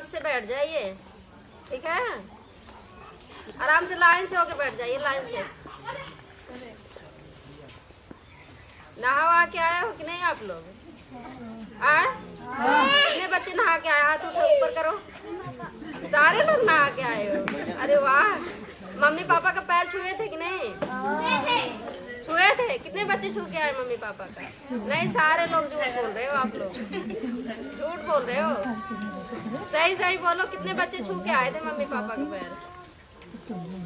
से बैठ जाइए, ठीक है? आराम से लाइन से होके बैठ जाइए, लाइन से। नहा के आए हो कि नहीं आप लोग? आए? कितने बच्चे नहा के आए? हाथ ऊपर करो। सारे लोग नहा के आए हो? अरे वाह! मम्मी पापा का पैर छुए थे कि नहीं? छुए थे। कितने बच्चे छू के आए मम्मी पापा का? नहीं, सारे लोग झूठ बोल रहे हो आप लोग, झूठ बोल रहे हो। सही सही बोलो, कितने बच्चे छू के आए थे मम्मी पापा का पैर?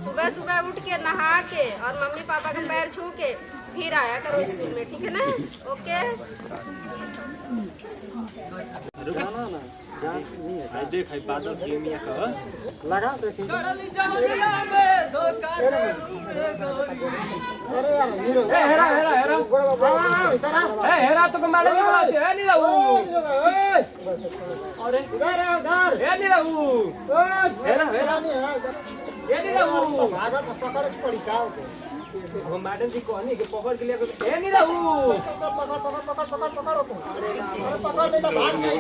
सुबह सुबह उठ के नहा के और मम्मी पापा का पैर छू के फिर आया करो स्कूल में, ठीक है ना? ओके। देख बादल प्रेमिया का लगा देखिए। अरे यार हीरो हेरा हेरा हेरा इधर आ। हेरा तो मैडम जी बोलते हैं नहीं रहू। अरे उधर है उधर। ए नहीं रहू। हेरा हेरा ये नहीं रहू। भागा तो पकड़ के पड़ी का ओके। वो मैडम जी को नहीं कि पकड़ के लिए ए नहीं रहू। पकड़ ओके। अरे पकड़ ले तो भाग जाए।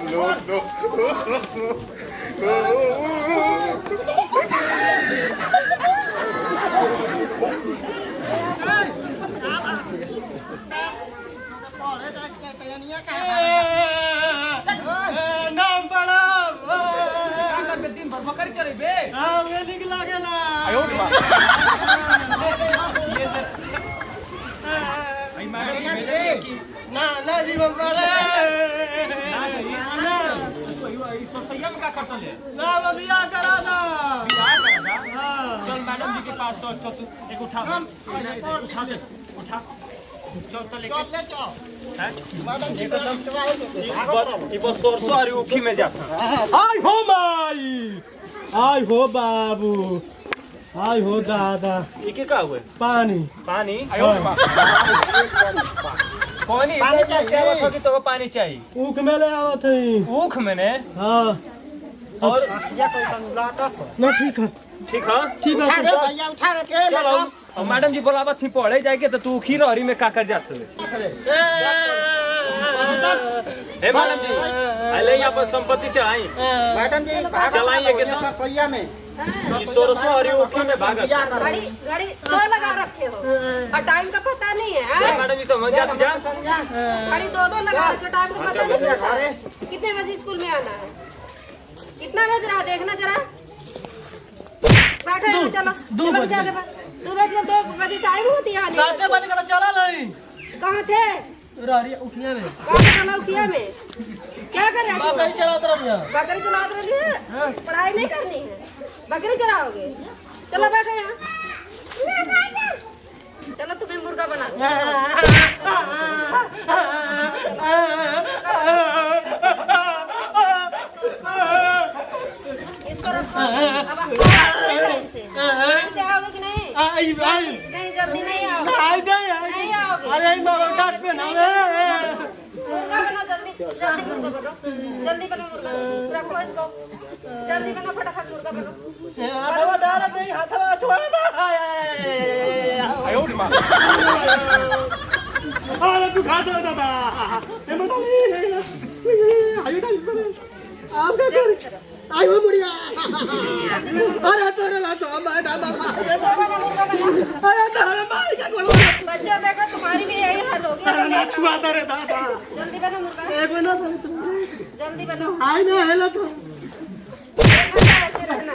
नाम बड़ा दिन भर बकरी चले बे। हां वे निकला के ना आयो रे आई मैडम जी ना ना जीवन बड़े ना ना ई सोसैया में का करता ले ना बियाह करा दा बियाह करा दा। हां चल मैडम जी के पास चल तू एक उठा दे उठा चल तो लेके चल ले चल हैं मैडम जी एकदम ई बस सरसों और उखी में जाता। आई हो माई, आई हो बाबू, आई हो दादा। ये क्या हुआ? पानी पानी पानी चाहिए। तो पानी चाहिए। ऊख में ले आवत है। ऊख मैंने हाँ और या कोई संलाटा ना ठीक है ठीक है ठीक उठा है। रे भैया उठा के ले चलो जाओ। और मैडम जी बोलावा थी पढ़े जाएंगे तो तू खीर हरी में का कर जाते हुए। हे मैडम जी अले यहाँ पर संपत्ति चढ़ाई मैडम जी चलाइए के सर सोया में सरसों हरी उखी में भागत। घड़ी घड़ी दो लगा रखे हो और टाइम का पता नहीं है, हाँ? मैडम जी तो मजा जा घड़ी दो लगा रखे, टाइम का पता नहीं चलता। कितने बजे स्कूल में आना है? कितना बज रहा है देखना जरा। बैठो चलो 2 बजे 2 बजे टाइम होती है आने की। 7 बजे का चला नहीं। कहाँ थे? रारिया उठिया में कहाँ उठिया में क्या कर रहे हो? बकरी चला उतर रही है। बकरी चला रही है? पढ़ाई नहीं करनी है, बकरी चलाओगे? चलो बैठो यहाँ। चलो तुम्हें मुर्गा बना दो। इसको रखो। अब से आओगे कि नहीं? आई नहीं जल्दी नहीं आओगे। नहीं आओगे। अरे बाबा काट पे ना मुर्गा बनो जल्दी जल्दी मुर्गा बनो, जल्दी बनो मुर्गा। रखो इसको, जल्दी बनो फटाफट मुर्गा बनो। हाथवा डाल दे, हाथवा छोड़ दे। आयो रे मां अरे तू खा दो दादा। ये मत नहीं आयो डाल आप क्या कर आई हो बुढ़िया। अरे तोरे ला तो मैडम मुर्गा बनो। अरे तोरे मार के गोल बच्चों देखो तुम्हारी भी यही हाल होगी। अरे ना छुआ दे रे दादा। जल्दी बनो मुर्गा, एक मिनट जल्दी बनो। आई ना हेला तो ऐसे रहना।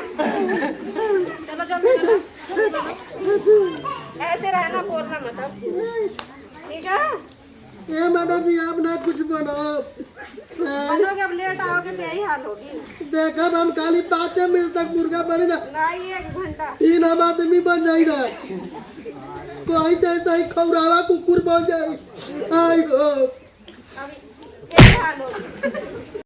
चलो जल्दी बनो, ऐसे रहना, बोलना मत अब, ठीक है? ये मैडम जी आप ना कुछ बनाओ। बनोगे अब लेट आओगे तो यही हाल होगी। देखा हम खाली 5 मिनट तक मुर्गा बने ना नहीं 1 घंटा 3 आदमी बन जाएगा। कोई जैसा ही खौरावा कुकुर बन जाए। आई हो अभी यही हाल होगी।